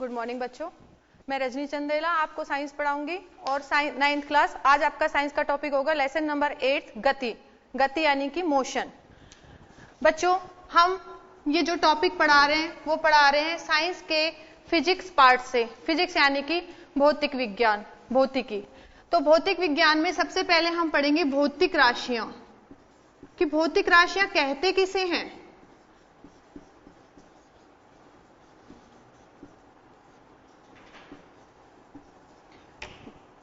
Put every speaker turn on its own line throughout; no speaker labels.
Good morning बच्चों, मैं रजनी चंदेला आपको साइंस पढ़ाऊंगी और 9th क्लास। आज आपका साइंस का टॉपिक होगा लेसन नंबर 8 गति। गति यानी कि मोशन। बच्चों, हम ये जो टॉपिक पढ़ा रहे हैं वो पढ़ा रहे हैं साइंस के फिजिक्स पार्ट से। फिजिक्स यानी कि भौतिक विज्ञान, भौतिकी। तो भौतिक विज्ञान में सबसे पहले हम पढ़ेंगे भौतिक राशियां कि भौतिक राशियां कहते किसे हैं।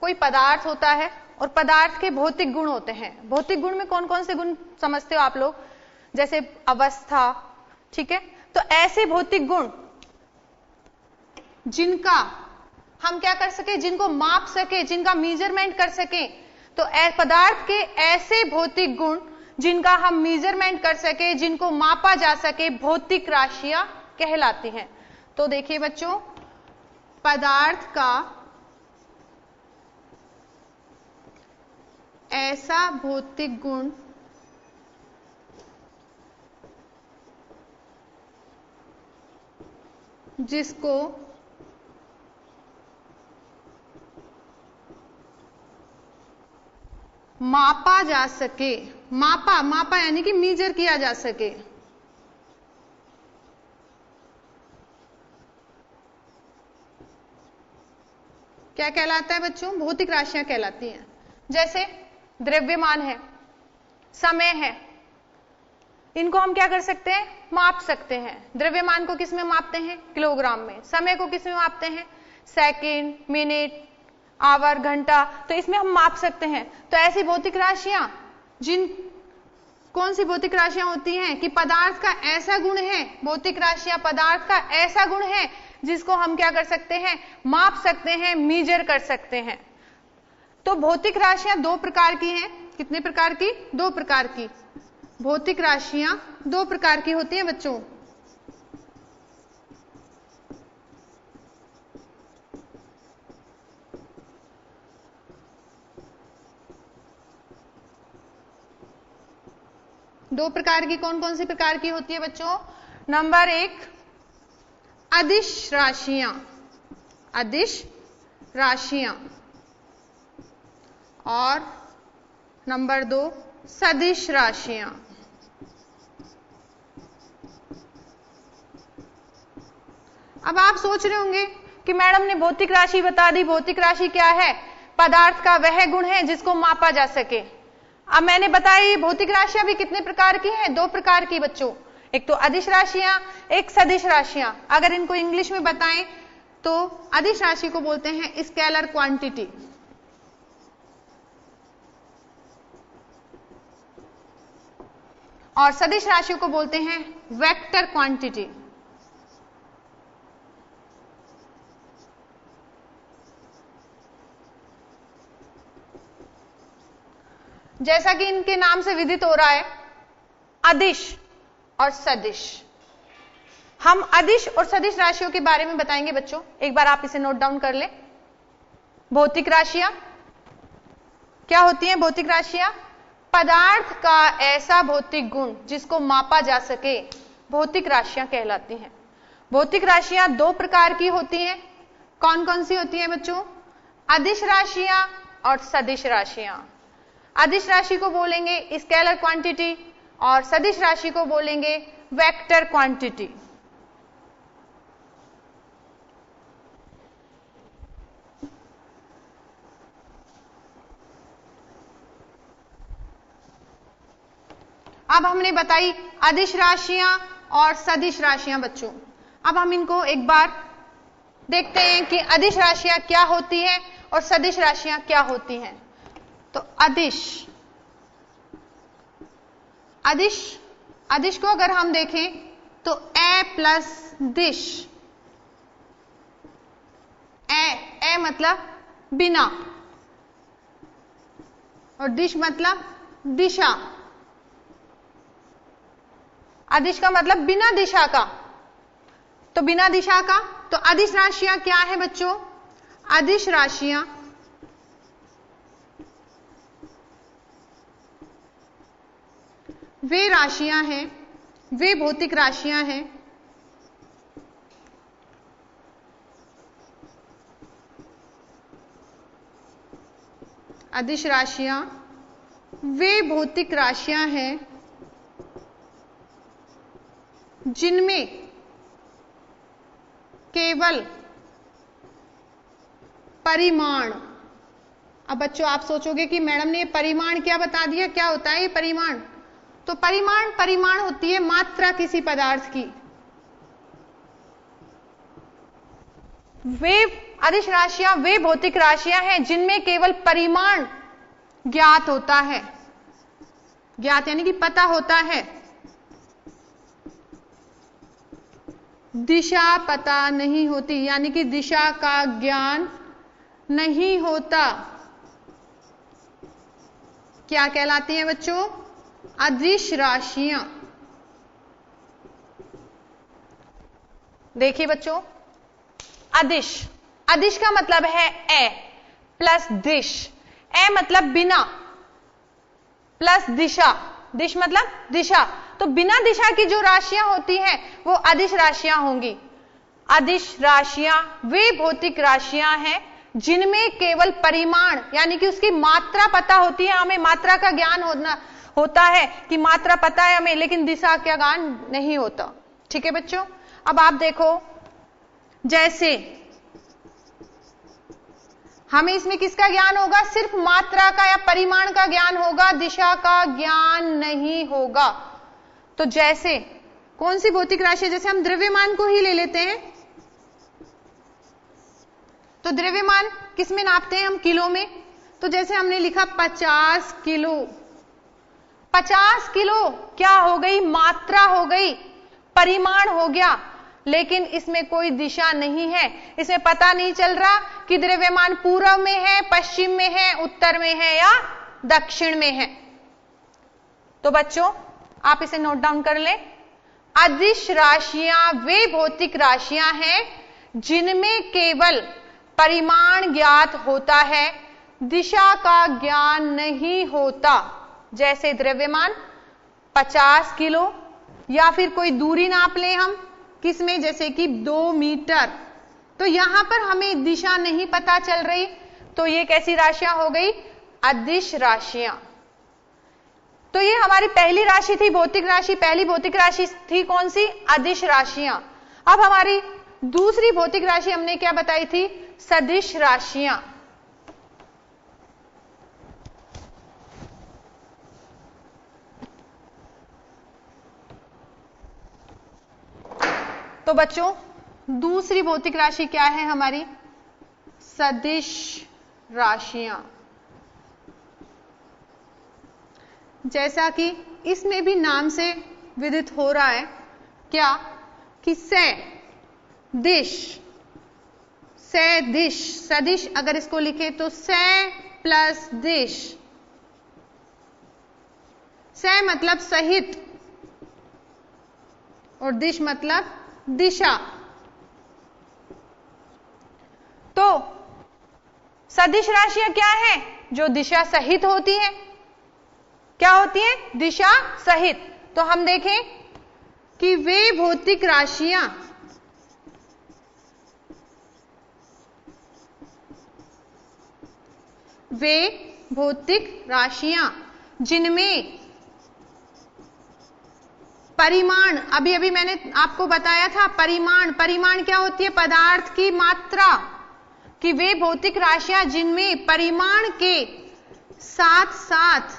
कोई पदार्थ होता है और पदार्थ के भौतिक गुण होते हैं। भौतिक गुण में कौन कौन से गुण समझते हो आप लोग? जैसे अवस्था, ठीक है। तो ऐसे भौतिक गुण जिनका हम क्या कर सके, जिनको माप सके, जिनका मेजरमेंट कर सके। तो पदार्थ के ऐसे भौतिक गुण जिनका हम मेजरमेंट कर सके, जिनको मापा जा सके, भौतिक राशियां कहलाती हैं। तो देखिए बच्चों, पदार्थ का ऐसा भौतिक गुण जिसको मापा जा सके। मापा यानी कि मेजर किया जा सके। क्या कहलाता है बच्चों? भौतिक राशियां कहलाती हैं। जैसे द्रव्यमान है, समय है, इनको हम क्या कर सकते हैं? माप सकते हैं। द्रव्यमान को किस में मापते हैं? किलोग्राम में। समय को किस में मापते हैं? सेकंड, मिनट, आवर, घंटा। तो इसमें हम माप सकते हैं। तो ऐसी भौतिक राशियां कौन सी भौतिक राशियां होती हैं कि पदार्थ का ऐसा गुण है, भौतिक राशियां पदार्थ का ऐसा गुण है जिसको हम क्या कर सकते हैं? माप सकते हैं, मेजर कर सकते हैं। तो भौतिक राशियां दो प्रकार की हैं। कितने प्रकार की? दो प्रकार की। भौतिक राशियां दो प्रकार की होती हैं बच्चों। दो प्रकार की कौन कौन सी प्रकार की होती है बच्चों? नंबर 1 अदिश राशियां, अदिश राशियां। और नंबर 2 सदिश राशियां। अब आप सोच रहे होंगे कि मैडम ने भौतिक राशि बता दी। भौतिक राशि क्या है? पदार्थ का वह गुण है जिसको मापा जा सके। अब मैंने बताया भौतिक राशियां भी कितने प्रकार की हैं? दो प्रकार की बच्चों। एक तो अदिश राशियां, एक सदिश राशियां। अगर इनको इंग्लिश में बताएं तो अदिश राशि को बोलते हैं स्केलर क्वांटिटी, और सदिश राशि को बोलते हैं वेक्टर क्वांटिटी। जैसा कि इनके नाम से विदित हो रहा है, अदिश और सदिश। हम अदिश और सदिश राशियों के बारे में बताएंगे बच्चों। एक बार आप इसे नोट डाउन कर ले। भौतिक राशियां क्या होती हैं? भौतिक राशियां पदार्थ का ऐसा भौतिक गुण जिसको मापा जा सके, भौतिक राशियां कहलाती हैं। भौतिक राशियां दो प्रकार की होती हैं। कौन कौन सी होती हैं बच्चों? अदिश राशियां और सदिश राशियां। अदिश राशि को बोलेंगे स्केलर क्वांटिटी और सदिश राशि को बोलेंगे वेक्टर क्वांटिटी। अब हमने बताई अदिश राशियां और सदिश राशियां बच्चों। अब हम इनको एक बार देखते हैं कि अदिश राशियां क्या होती हैं और सदिश राशियां क्या होती हैं। तो अदिश को अगर हम देखें तो ए प्लस दिश। ए मतलब बिना और दिश मतलब दिशा। अदिश का मतलब बिना दिशा का। तो बिना दिशा का, तो अदिश राशियां क्या है बच्चों? अदिश राशियां वे राशियां हैं, वे भौतिक राशियां हैं अदिश राशियां वे भौतिक राशियां हैं जिनमें केवल परिमाण। अब बच्चों आप सोचोगे कि मैडम ने ये परिमाण क्या बता दिया, क्या होता है ये परिमाण? तो परिमाण होती है मात्रा किसी पदार्थ की। वे अदिश राशियां वे भौतिक राशियां हैं जिनमें केवल परिमाण ज्ञात होता है। ज्ञात यानी कि पता होता है, दिशा पता नहीं होती, यानी कि दिशा का ज्ञान नहीं होता। क्या कहलाती हैं बच्चों? अदिश राशियां। देखिए बच्चों, अदिश का मतलब है ए प्लस दिश। ए मतलब बिना, प्लस दिशा, दिश मतलब दिशा। तो बिना दिशा की जो राशियां होती हैं वो अदिश राशियां होंगी। अदिश राशियां वे भौतिक राशियां हैं जिनमें केवल परिमाण यानी कि उसकी मात्रा पता होती है, हमें मात्रा का ज्ञान होता है कि मात्रा पता है हमें, लेकिन दिशा का ज्ञान नहीं होता। ठीक है बच्चों, अब आप देखो, जैसे हमें इसमें किसका ज्ञान होगा? सिर्फ मात्रा का या परिमाण का ज्ञान होगा, दिशा का ज्ञान नहीं होगा। तो जैसे कौन सी भौतिक राशि, जैसे हम द्रव्यमान को ही ले लेते हैं, तो द्रव्यमान किस में नापते हैं हम? किलो में। तो जैसे हमने लिखा 50 किलो, 50 किलो क्या हो गई? मात्रा हो गई, परिमाण हो गया, लेकिन इसमें कोई दिशा नहीं है। इसमें पता नहीं चल रहा कि द्रव्यमान पूर्व में है, पश्चिम में है, उत्तर में है या दक्षिण में है। तो बच्चों आप इसे नोट डाउन कर लें। अदिश राशियां वे भौतिक राशियां हैं जिनमें केवल परिमाण ज्ञात होता है, दिशा का ज्ञान नहीं होता। जैसे द्रव्यमान 50 किलो, या फिर कोई दूरी नाप लें हम किसमें, जैसे कि 2 मीटर। तो यहां पर हमें दिशा नहीं पता चल रही, तो ये कैसी राशियां हो गई? अदिश राशियां। तो ये हमारी पहली राशि थी, भौतिक राशि, पहली भौतिक राशि थी कौन सी? अदिश राशियां। अब हमारी दूसरी भौतिक राशि हमने क्या बताई थी? सदिश राशियां। तो बच्चों दूसरी भौतिक राशि क्या है हमारी? सदिश राशियां। जैसा कि इसमें भी नाम से विदित हो रहा है, क्या कि सदिश, सदिश अगर इसको लिखे तो स प्लस दिश। स मतलब सहित और दिश मतलब दिशा। तो सदिश राशियां क्या है? जो दिशा सहित होती है। क्या होती है? दिशा सहित। तो हम देखें कि वे भौतिक राशियां जिनमें परिमाण, अभी मैंने आपको बताया था, परिमाण क्या होती है? पदार्थ की मात्रा। कि वे भौतिक राशियां जिनमें परिमाण के साथ साथ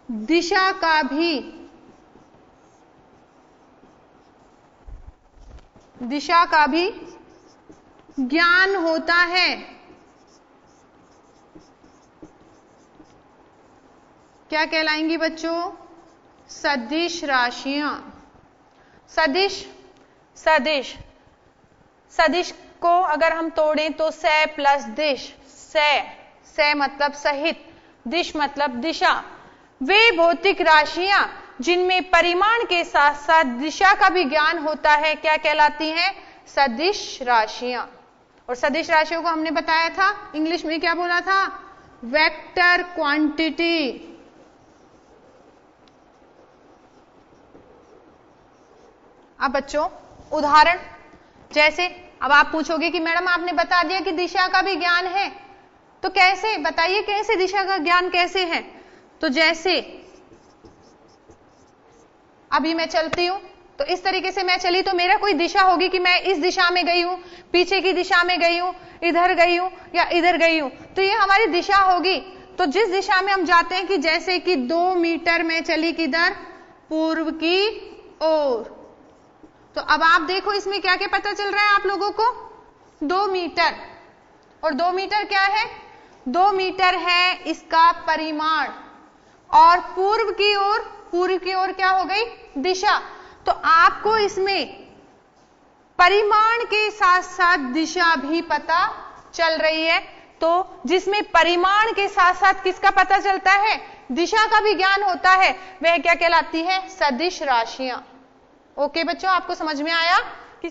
दिशा का भी ज्ञान होता है। क्या कहलाएंगी बच्चों? सदिश राशियां। सदिश को अगर हम तोड़ें तो स प्लस दिश। स मतलब सहित, दिश मतलब दिशा। वे भौतिक राशियां जिनमें परिमाण के साथ साथ दिशा का भी ज्ञान होता है क्या कहलाती हैं? सदिश राशियां। और सदिश राशियों को हमने बताया था, इंग्लिश में क्या बोला था? Vector quantity. अब बच्चों उदाहरण, जैसे अब आप पूछोगे कि मैडम आपने बता दिया कि दिशा का भी ज्ञान है, तो कैसे बताइए, कैसे दिशा का ज्ञान कैसे है? तो जैसे अभी मैं चलती हूं, तो इस तरीके से मैं चली तो मेरा कोई दिशा होगी कि मैं इस दिशा में गई हूं, पीछे की दिशा में गई हूं, इधर गई हूं या इधर गई हूं, तो ये हमारी दिशा होगी। तो जिस दिशा में हम जाते हैं, कि जैसे कि 2 मीटर में चली किधर, पूर्व की ओर, तो अब आप देखो इसमें क्या क्या पता चल रहा है आप लोगों को, 2 मीटर, और 2 मीटर क्या है, 2 मीटर है इसका परिमाण, और पूर्व की ओर क्या हो गई, दिशा। तो आपको इसमें परिमाण के साथ साथ दिशा भी पता चल रही है। तो जिसमें परिमाण के साथ साथ किसका पता चलता है, दिशा का भी ज्ञान होता है, वह क्या कहलाती है, सदिश राशियां। ओके बच्चों, आपको समझ में आया कि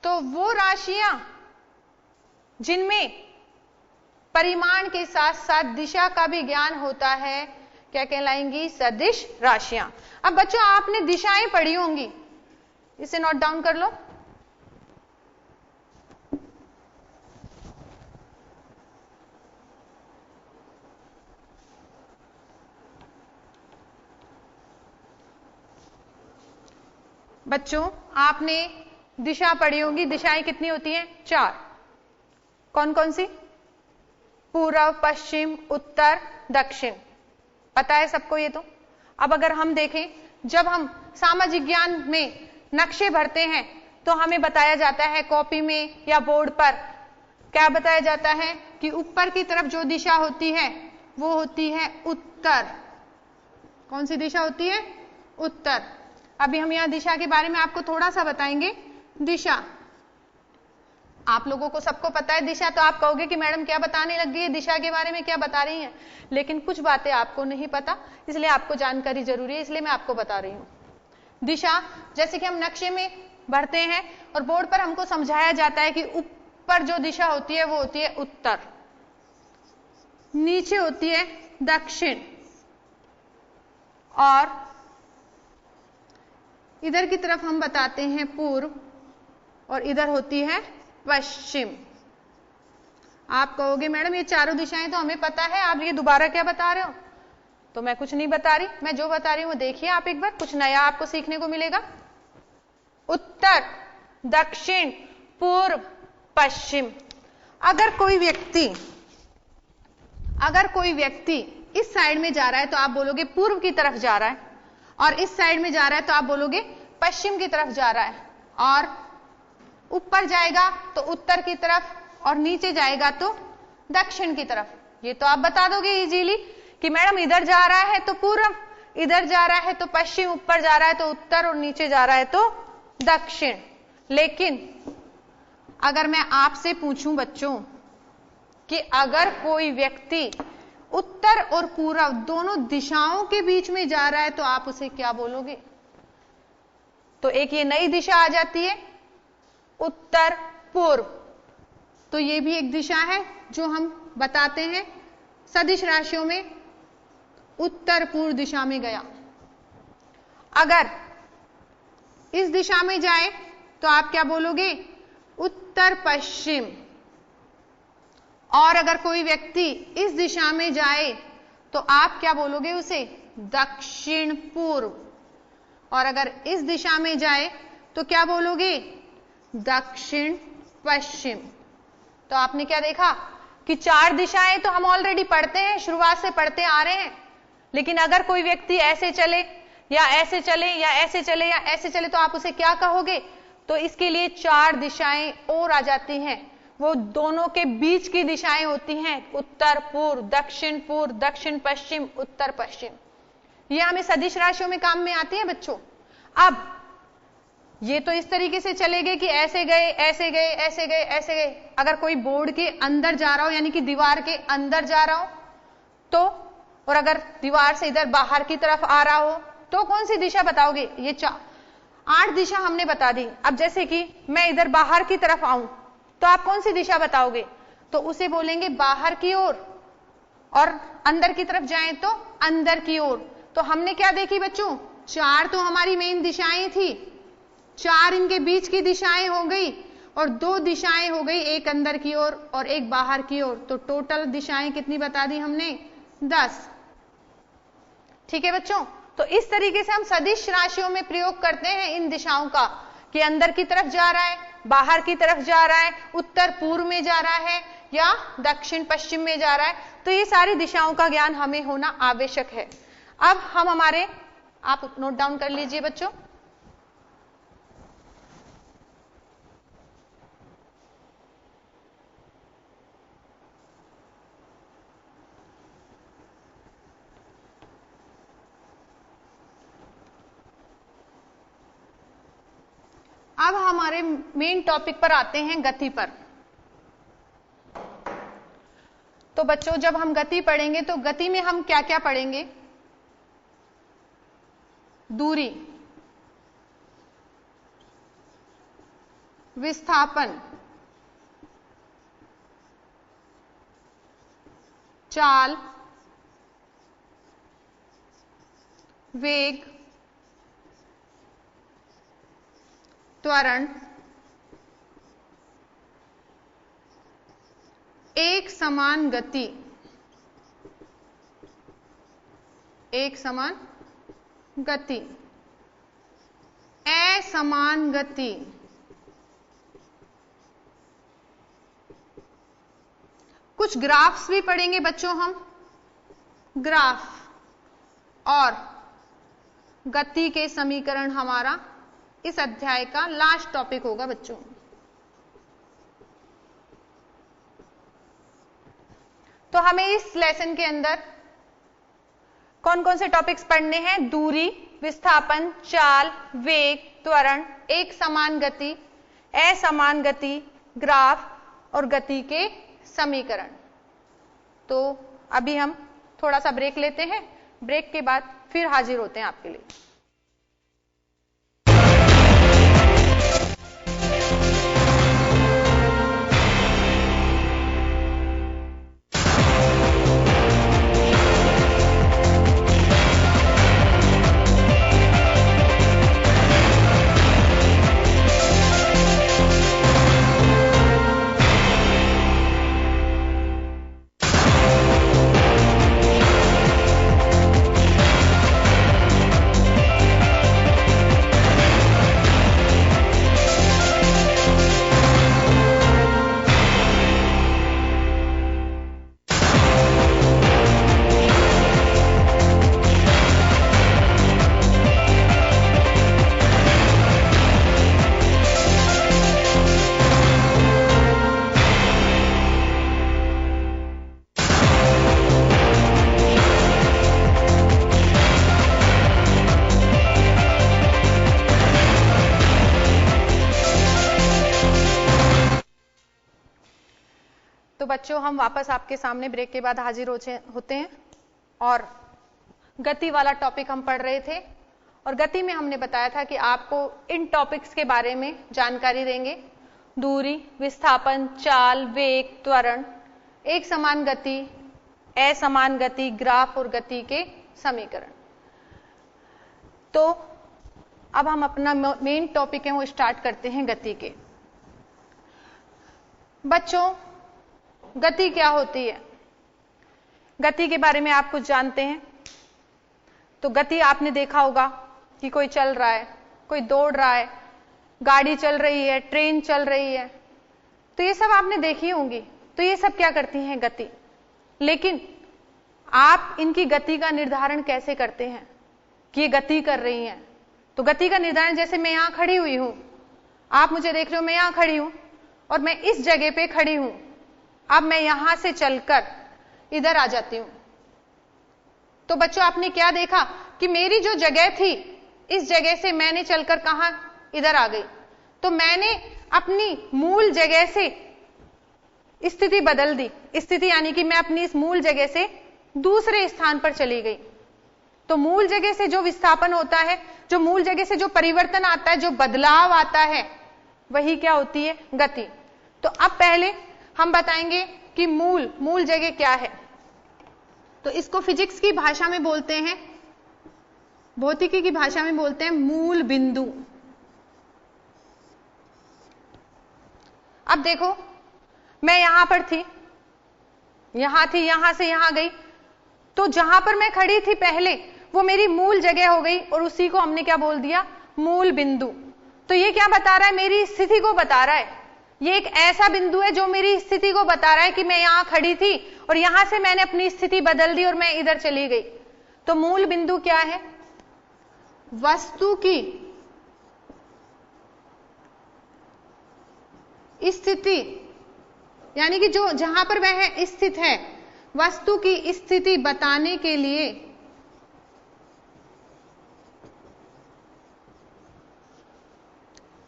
तो वो राशियां जिनमें परिमाण के साथ साथ दिशा का भी ज्ञान होता है, क्या कहलाएंगी, सदिश राशियां। अब बच्चों आपने दिशाएं पढ़ी होंगी, इसे नोट डाउन कर लो। बच्चों आपने दिशा पढ़ी होंगी, दिशाएं कितनी होती हैं, 4। कौन कौन सी, पूर्व, पश्चिम, उत्तर, दक्षिण, पता है सबको ये तो। अब अगर हम देखें, जब हम सामाजिक ज्ञान में नक्शे भरते हैं तो हमें बताया जाता है कॉपी में या बोर्ड पर, क्या बताया जाता है कि ऊपर की तरफ जो दिशा होती है वो होती है उत्तर। कौन सी दिशा होती है, उत्तर। अभी हम यहां दिशा के बारे में आपको थोड़ा सा बताएंगे। दिशा आप लोगों को सबको पता है दिशा, तो आप कहोगे कि मैडम क्या बताने लग गई है, दिशा के बारे में क्या बता रही हैं, लेकिन कुछ बातें आपको नहीं पता, इसलिए आपको जानकारी जरूरी है, इसलिए मैं आपको बता रही हूं। दिशा जैसे कि हम नक्शे में भरते हैं और बोर्ड पर हमको समझाया जाता है कि ऊपर जो दिशा होती है वो होती है उत्तर, नीचे होती है दक्षिण, और इधर की तरफ हम बताते हैं पूर्व, और इधर होती है पश्चिम। आप कहोगे मैडम ये चारों दिशाएं तो हमें पता है, आप ये दोबारा क्या बता रहे हो? तो मैं कुछ नहीं बता रही, मैं जो बता रही हूं वो देखिए आप एक बार, कुछ नया आपको सीखने को मिलेगा। उत्तर, दक्षिण, पूर्व, पश्चिम। अगर कोई व्यक्ति इस साइड में जा रहा है तो आप बोलोगे पूर्व की तरफ जा रहा है, और इस साइड में जा रहा है तो आप बोलोगे पश्चिम की तरफ जा रहा है, और ऊपर जाएगा तो उत्तर की तरफ, और नीचे जाएगा तो दक्षिण की तरफ। ये तो आप बता दोगे इजीली कि मैडम इधर जा रहा है तो पूर्व, इधर जा रहा है तो पश्चिम, ऊपर जा रहा है तो उत्तर, और नीचे जा रहा है तो दक्षिण। लेकिन अगर मैं आपसे पूछूं बच्चों कि अगर कोई व्यक्ति उत्तर और पूर्व दोनों दिशाओं के बीच में जा रहा है तो आप उसे क्या बोलोगे? तो एक ये नई दिशा आ जाती है उत्तर पूर्व, तो ये भी एक दिशा है जो हम बताते हैं सदिश राशियों में, उत्तर पूर्व दिशा में गया। अगर इस दिशा में जाए तो आप क्या बोलोगे? उत्तर पश्चिम। और अगर कोई व्यक्ति इस दिशा में जाए तो आप क्या बोलोगे उसे? दक्षिण पूर्व। और अगर इस दिशा में जाए तो क्या बोलोगे? दक्षिण पश्चिम। तो आपने क्या देखा कि 4 दिशाएं तो हम ऑलरेडी पढ़ते हैं, शुरुआत से पढ़ते आ रहे हैं, लेकिन अगर कोई व्यक्ति ऐसे चले या ऐसे चले या ऐसे चले या ऐसे चले तो आप उसे क्या कहोगे? तो इसके लिए 4 दिशाएं और आ जाती हैं, वो दोनों के बीच की दिशाएं होती हैं, उत्तर पूर्व, दक्षिण पश्चिम, उत्तर पश्चिम। ये हमें सदिश राशियों में काम में आती है बच्चों। अब ये तो इस तरीके से चले गए कि ऐसे गए, ऐसे गए, ऐसे गए, ऐसे गए। अगर कोई बोर्ड के अंदर जा रहा हो, यानी कि दीवार के अंदर जा रहा हो तो, और अगर दीवार से इधर बाहर की तरफ आ रहा हो तो कौन सी दिशा बताओगे? ये 8 दिशा हमने बता दी। अब जैसे कि मैं इधर बाहर की तरफ आऊं तो आप कौन सी दिशा बताओगे? तो उसे बोलेंगे बाहर की ओर, और अंदर की तरफ जाएं तो अंदर की ओर। तो हमने क्या देखी बच्चों, 4 तो हमारी मेन दिशाएं थी, 4 इनके बीच की दिशाएं हो गई और 2 दिशाएं हो गई, एक अंदर की ओर और एक बाहर की ओर। तो टोटल दिशाएं कितनी बता दी हमने, 10। ठीक है बच्चों, तो इस तरीके से हम सदिश राशियों में प्रयोग करते हैं इन दिशाओं का, कि अंदर की तरफ जा रहा है, बाहर की तरफ जा रहा है, उत्तर पूर्व में जा रहा है या दक्षिण पश्चिम में जा रहा है। तो ये सारी दिशाओं का ज्ञान हमें होना आवश्यक है। अब हम हमारे, आप नोट डाउन कर लीजिए बच्चों, अब हमारे मेन टॉपिक पर आते हैं, गति पर। तो बच्चों जब हम गति पढ़ेंगे तो गति में हम क्या क्या पढ़ेंगे, दूरी, विस्थापन, चाल, वेग, त्वरण, एक समान गति, एक समान गति, असमान गति, कुछ ग्राफ्स भी पढ़ेंगे बच्चों हम, ग्राफ और गति के समीकरण हमारा इस अध्याय का लास्ट टॉपिक होगा बच्चों। तो हमें इस लेसन के अंदर कौन कौन से टॉपिक्स पढ़ने हैं, दूरी, विस्थापन, चाल, वेग, त्वरण, एक समान गति, असमान गति, ग्राफ और गति के समीकरण। तो अभी हम थोड़ा सा ब्रेक लेते हैं, ब्रेक के बाद फिर हाजिर होते हैं आपके लिए। बच्चों हम वापस आपके सामने ब्रेक के बाद हाजिर होते हैं और गति वाला टॉपिक हम पढ़ रहे थे और गति में हमने बताया था कि आपको इन टॉपिक्स के बारे में जानकारी देंगे, दूरी, विस्थापन, चाल, वेग, त्वरण, एक समान गति, असमान गति, ग्राफ और गति के समीकरण। तो अब हम अपना मेन टॉपिक है वो स्टार्ट करते हैं गति के। बच्चों गति क्या होती है, गति के बारे में आप कुछ जानते हैं? तो गति आपने देखा होगा कि कोई चल रहा है, कोई दौड़ रहा है, गाड़ी चल रही है, ट्रेन चल रही है, तो ये सब आपने देखी होंगी। तो ये सब क्या करती हैं, गति। लेकिन आप इनकी गति का निर्धारण कैसे करते हैं कि ये गति कर रही हैं? तो गति का निर्धारण, जैसे मैं यहां खड़ी हुई हूं, आप मुझे देख रहे हो, मैं यहां खड़ी हूं और मैं इस जगह पे खड़ी हूं। अब मैं यहां से चलकर इधर आ जाती हूं, तो बच्चों आपने क्या देखा कि मेरी जो जगह थी, इस जगह से मैंने चलकर कहां, इधर आ गई। तो मैंने अपनी मूल जगह से स्थिति बदल दी। स्थिति यानी कि मैं अपनी इस मूल जगह से दूसरे स्थान पर चली गई। तो मूल जगह से जो विस्थापन होता है, जो मूल जगह से जो परिवर्तन आता है, जो बदलाव आता है, वही क्या होती है, गति। तो अब पहले हम बताएंगे कि मूल जगह क्या है। तो इसको फिजिक्स की भाषा में बोलते हैं, भौतिकी की भाषा में बोलते हैं मूल बिंदु। अब देखो, मैं यहां पर थी, यहां थी, यहां से यहां गई, तो जहां पर मैं खड़ी थी पहले वो मेरी मूल जगह हो गई और उसी को हमने क्या बोल दिया, मूल बिंदु। तो ये क्या बता रहा है, मेरी स्थिति को बता रहा है। ये एक ऐसा बिंदु है जो मेरी स्थिति को बता रहा है कि मैं यहां खड़ी थी और यहां से मैंने अपनी स्थिति बदल दी और मैं इधर चली गई। तो मूल बिंदु क्या है, वस्तु की स्थिति, यानी कि जो जहां पर वह स्थित है, वस्तु की स्थिति बताने के लिए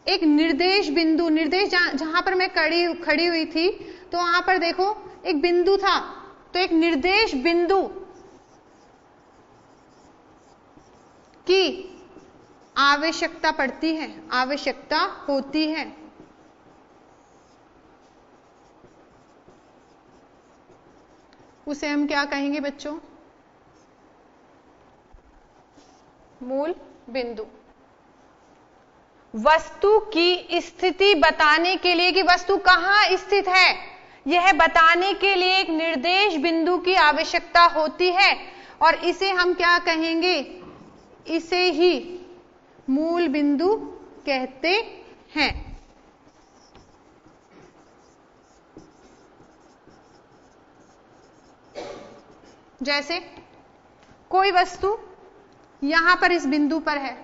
एक निर्देश बिंदु, निर्देश जहां पर मैं खड़ी हुई थी तो वहां पर देखो एक बिंदु था, तो एक निर्देश बिंदु की आवश्यकता पड़ती है, आवश्यकता होती है। उसे हम क्या कहेंगे बच्चों, मूल बिंदु। वस्तु की स्थिति बताने के लिए कि वस्तु कहां स्थित है, यह बताने के लिए एक निर्देश बिंदु की आवश्यकता होती है और इसे हम क्या कहेंगे, इसे ही मूल बिंदु कहते हैं। जैसे कोई वस्तु यहां पर इस बिंदु पर है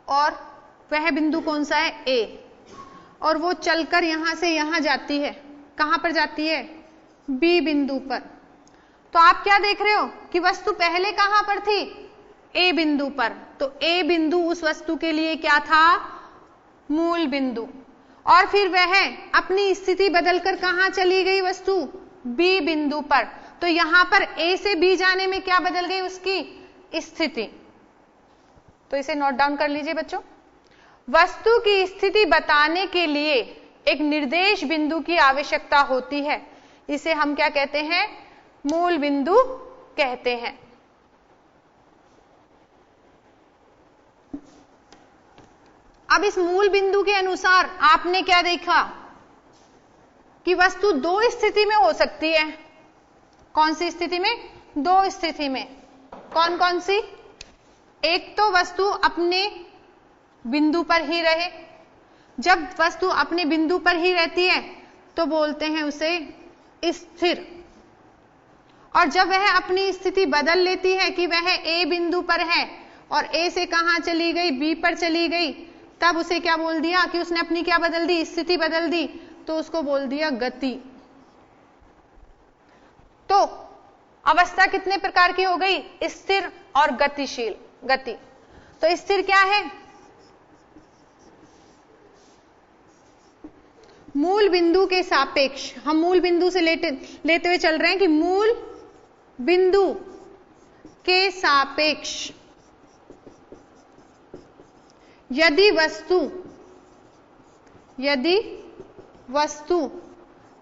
और वह बिंदु कौन सा है, ए, और वो चलकर यहां से यहां जाती है, कहां पर जाती है, बी बिंदु पर। तो आप क्या देख रहे हो कि वस्तु पहले कहां पर थी, ए बिंदु पर। तो ए बिंदु उस वस्तु के लिए क्या था, मूल बिंदु। और फिर वह अपनी स्थिति बदलकर कहां चली गई वस्तु, बी बिंदु पर। तो यहां पर ए से बी जाने में क्या बदल गई, उसकी स्थिति। तो इसे नोट डाउन कर लीजिए बच्चों। वस्तु की स्थिति बताने के लिए एक निर्देश बिंदु की आवश्यकता होती है, इसे हम क्या कहते हैं, मूल बिंदु कहते हैं। अब इस मूल बिंदु के अनुसार आपने क्या देखा कि वस्तु दो स्थिति में हो सकती है। कौन सी स्थिति में, दो स्थिति में। कौन कौन सी, एक तो वस्तु अपने बिंदु पर ही रहे, जब वस्तु अपने बिंदु पर ही रहती है तो बोलते हैं उसे स्थिर। और जब वह अपनी स्थिति बदल लेती है कि वह ए बिंदु पर है और ए से कहां चली गई, बी पर चली गई, तब उसे क्या बोल दिया कि उसने अपनी क्या बदल दी, स्थिति बदल दी, तो उसको बोल दिया गति। तो अवस्था कितने प्रकार की हो गई, स्थिर और गतिशील। गति तो स्थिर क्या है, मूल बिंदु के सापेक्ष। हम मूल बिंदु से लेते हुए चल रहे हैं कि मूल बिंदु के सापेक्ष यदि वस्तु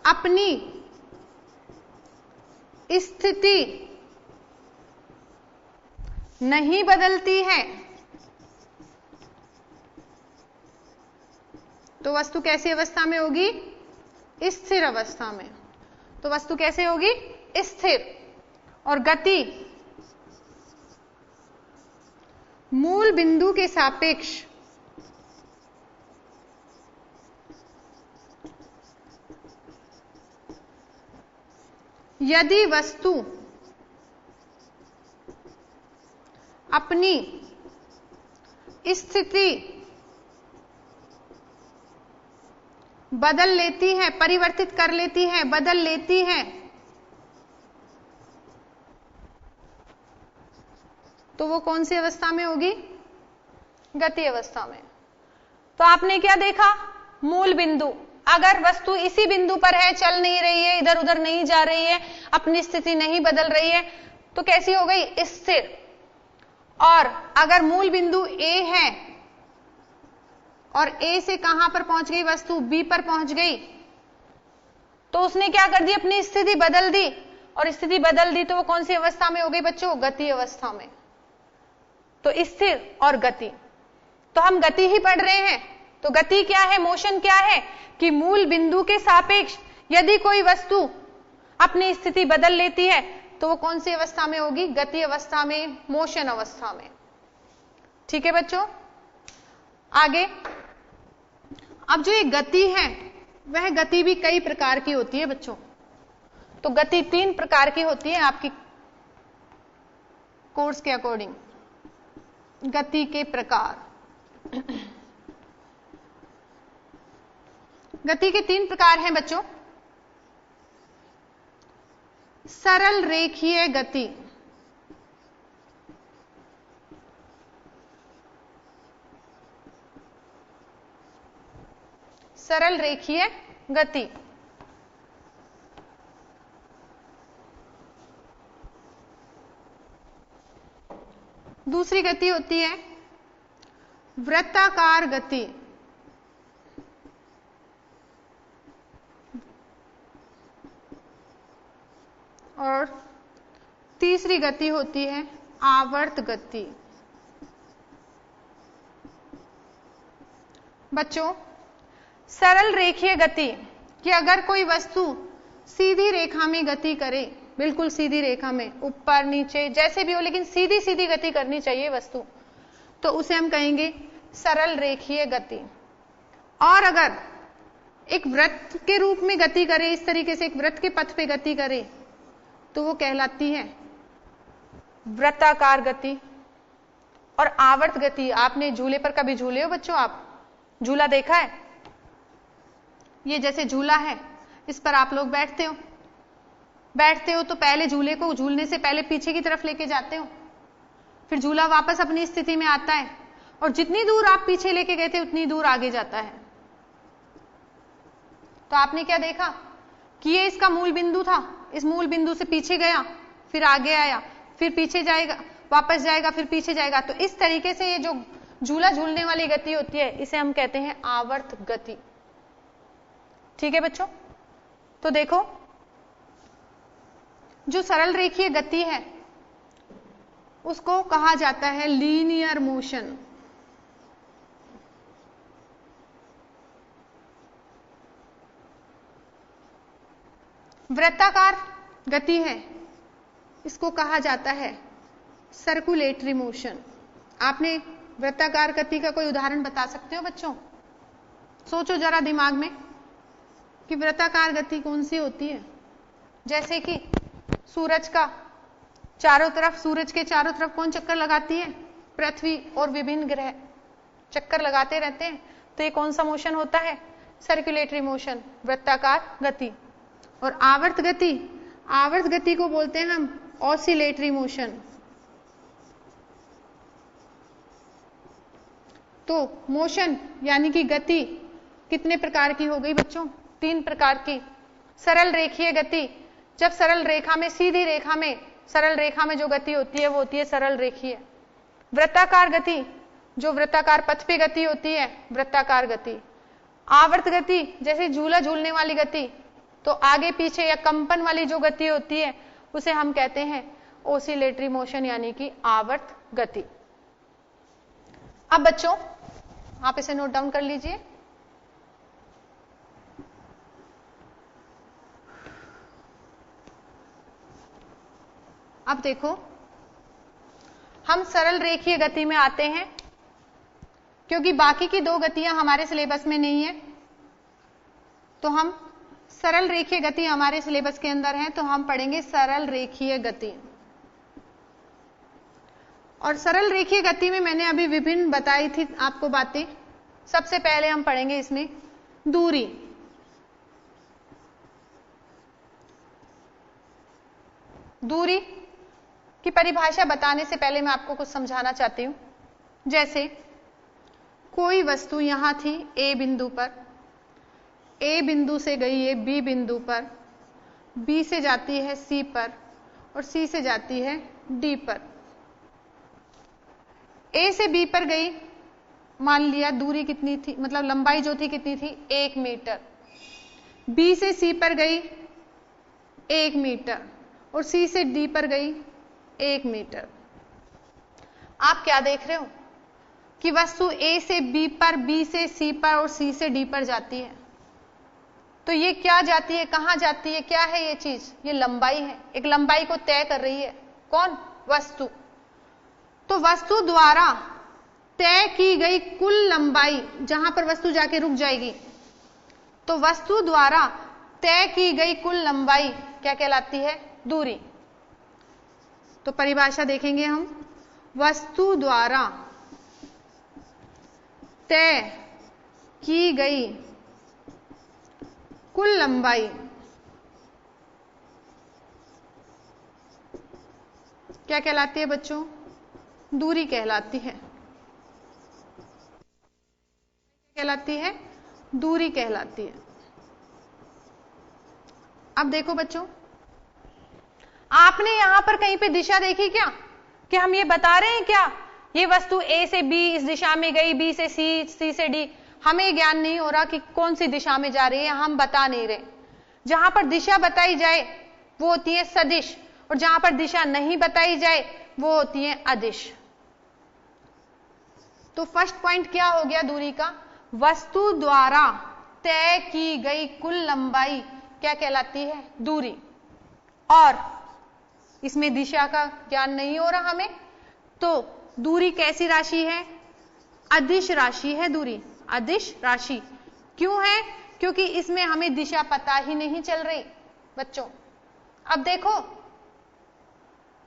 अपनी स्थिति नहीं बदलती है तो वस्तु कैसी अवस्था में होगी, स्थिर अवस्था में। तो वस्तु कैसे होगी, स्थिर। और गति मूल बिंदु के सापेक्ष यदि वस्तु अपनी स्थिति बदल लेती है, परिवर्तित कर लेती है, बदल लेती है, तो वो कौन सी अवस्था में होगी, गति अवस्था में। तो आपने क्या देखा, मूल बिंदु। अगर वस्तु इसी बिंदु पर है, चल नहीं रही है, इधर उधर नहीं जा रही है, अपनी स्थिति नहीं बदल रही है, तो कैसी हो गई, स्थिर। और अगर मूल बिंदु ए है और ए से कहां पर पहुंच गई वस्तु, बी पर पहुंच गई, तो उसने क्या कर दी, अपनी स्थिति बदल दी, और स्थिति बदल दी तो वो कौन सी अवस्था में हो गई बच्चों, गति अवस्था में। तो स्थिर और गति, तो हम गति ही पढ़ रहे हैं। तो गति क्या है, मोशन क्या है, कि मूल बिंदु के सापेक्ष यदि कोई वस्तु अपनी स्थिति बदल लेती है तो वो कौन सी अवस्था में होगी, गति अवस्था में, मोशन अवस्था में। ठीक है बच्चों, आगे। अब जो ये गति है वह गति भी कई प्रकार की होती है बच्चों। तो गति 3 प्रकार की होती है आपकी कोर्स के अकॉर्डिंग। गति के प्रकार, गति के 3 प्रकार हैं बच्चों। सरल रेखीय गति, सरल रेखीय गति। दूसरी गति होती है वृत्ताकार गति, और तीसरी गति होती है आवर्त गति। बच्चों, सरल रेखीय गति कि अगर कोई वस्तु सीधी रेखा में गति करे, बिल्कुल सीधी रेखा में, ऊपर नीचे जैसे भी हो, लेकिन सीधी सीधी गति करनी चाहिए वस्तु, तो उसे हम कहेंगे सरल रेखीय गति। और अगर एक वृत्त के रूप में गति करे, इस तरीके से एक वृत्त के पथ पे गति करे, तो वो कहलाती है वृत्ताकार गति। और आवर्त गति, आपने झूले पर कभी झूले हो बच्चों, आप झूला देखा है? ये जैसे झूला है, इस पर आप लोग बैठते हो तो पहले झूले को झूलने से पहले पीछे की तरफ लेके जाते हो, फिर झूला वापस अपनी स्थिति में आता है, और जितनी दूर आप पीछे लेके गए थे उतनी दूर आगे जाता है। तो आपने क्या देखा कि ये इसका मूल बिंदु था, इस मूल बिंदु से पीछे गया, फिर आगे आया, फिर पीछे जाएगा, वापस जाएगा, फिर पीछे जाएगा। तो इस तरीके से ये जो झूला झूलने वाली गति होती है, इसे हम कहते हैं आवर्त गति। ठीक है बच्चों, तो देखो जो सरल रेखीय गति है उसको कहा जाता है लीनियर मोशन। वृत्ताकार गति है, इसको कहा जाता है सर्कुलेटरी मोशन। आपने वृत्ताकार गति का कोई उदाहरण बता सकते हो बच्चों? सोचो जरा दिमाग में कि वृत्ताकार गति कौन सी होती है। जैसे कि सूरज का चारों तरफ, सूरज के चारों तरफ कौन चक्कर लगाती है? पृथ्वी और विभिन्न ग्रह चक्कर लगाते रहते हैं। तो ये कौन सा मोशन होता है? सर्कुलेटरी मोशन, वृत्ताकार गति। और आवर्त गति, आवर्त गति को बोलते हैं हम ऑसिलेटरी मोशन। तो मोशन यानी कि गति कितने प्रकार की हो गई बच्चों? 3 प्रकार की। सरल रेखीय गति, जब सरल रेखा में, सीधी रेखा में, सरल रेखा में जो गति होती है वो होती है सरल रेखीय। वृत्ताकार गति, जो वृत्ताकार पथ पे गति होती है, वृत्ताकार गति। आवर्त गति, जैसे झूला झूलने वाली गति, तो आगे पीछे या कंपन वाली जो गति होती है उसे हम कहते हैं ओसिलेटरी मोशन यानी कि आवर्त गति। अब बच्चों आप इसे नोट डाउन कर लीजिए। अब देखो, हम सरल रेखीय गति में आते हैं क्योंकि बाकी की 2 गतियां हमारे सिलेबस में नहीं है, तो हम सरल रेखीय गति हमारे सिलेबस के अंदर है, तो हम पढ़ेंगे सरल रेखीय गति। और सरल रेखीय गति में मैंने अभी विभिन्न बताई थी आपको बातें। सबसे पहले हम पढ़ेंगे इसमें दूरी। दूरी की परिभाषा बताने से पहले मैं आपको कुछ समझाना चाहती हूं। जैसे कोई वस्तु यहां थी ए बिंदु पर, ए बिंदु से गई है बी बिंदु पर, बी से जाती है सी पर और सी से जाती है डी पर। ए से बी पर गई, मान लिया दूरी कितनी थी, मतलब लंबाई जो थी कितनी थी? 1 मीटर। बी से सी पर गई 1 मीटर और सी से डी पर गई 1 मीटर। आप क्या देख रहे हो कि वस्तु ए से बी पर, बी से सी पर और सी से डी पर जाती है। तो ये क्या जाती है, कहां जाती है, क्या है ये चीज? ये लंबाई है, एक लंबाई को तय कर रही है। कौन? वस्तु। तो वस्तु द्वारा तय की गई कुल लंबाई, जहां पर वस्तु जाके रुक जाएगी, तो वस्तु द्वारा तय की गई कुल लंबाई क्या कहलाती है? दूरी। तो परिभाषा देखेंगे हम, वस्तु द्वारा तय की गई कुल लंबाई क्या कहलाती है बच्चों? दूरी कहलाती है। कहलाती है? दूरी कहलाती है। अब देखो बच्चों, आपने यहां पर कहीं पे दिशा देखी क्या? कि हम ये बता रहे हैं क्या ये वस्तु ए से बी इस दिशा में गई, बी से सी, सी से डी? हमें ज्ञान नहीं हो रहा कि कौन सी दिशा में जा रही है, हम बता नहीं रहे। जहां पर दिशा बताई जाए वो होती है सदिश, और जहां पर दिशा नहीं बताई जाए वो होती है अदिश। तो फर्स्ट पॉइंट क्या हो गया दूरी का? वस्तु द्वारा तय की गई कुल लंबाई क्या कहलाती है? दूरी। और इसमें दिशा का ज्ञान नहीं हो रहा हमें, तो दूरी कैसी राशि है? अदिश राशि है दूरी, अदिश राशि। क्यों है? क्योंकि इसमें हमें दिशा पता ही नहीं चल रही बच्चों। अब देखो,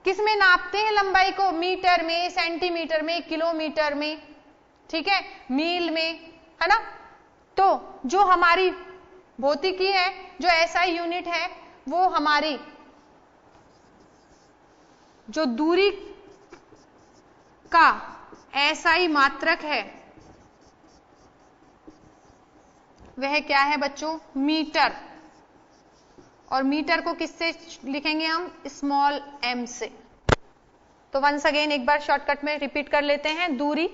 किसमें नापते हैं लंबाई को? मीटर में, सेंटीमीटर में, किलोमीटर में, ठीक है, मील में, है ना? तो जो हमारी भौतिकी है, जो एसआई यूनिट है, वो हमारी जो दूरी का एसआई मात्रक है वह क्या है बच्चों? मीटर। और मीटर को किससे लिखेंगे हम? स्मॉल एम से। तो वंस अगेन एक बार शॉर्टकट में रिपीट कर लेते हैं। दूरी,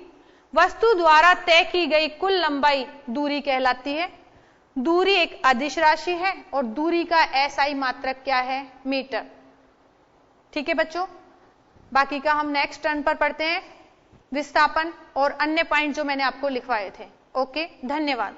वस्तु द्वारा तय की गई कुल लंबाई दूरी कहलाती है। दूरी एक अदिश राशि है और दूरी का एसआई मात्रक क्या है? मीटर। ठीक है बच्चों, बाकी का हम नेक्स्ट टर्न पर पढ़ते हैं, विस्थापन और अन्य पॉइंट जो मैंने आपको लिखवाए थे। ओके, धन्यवाद।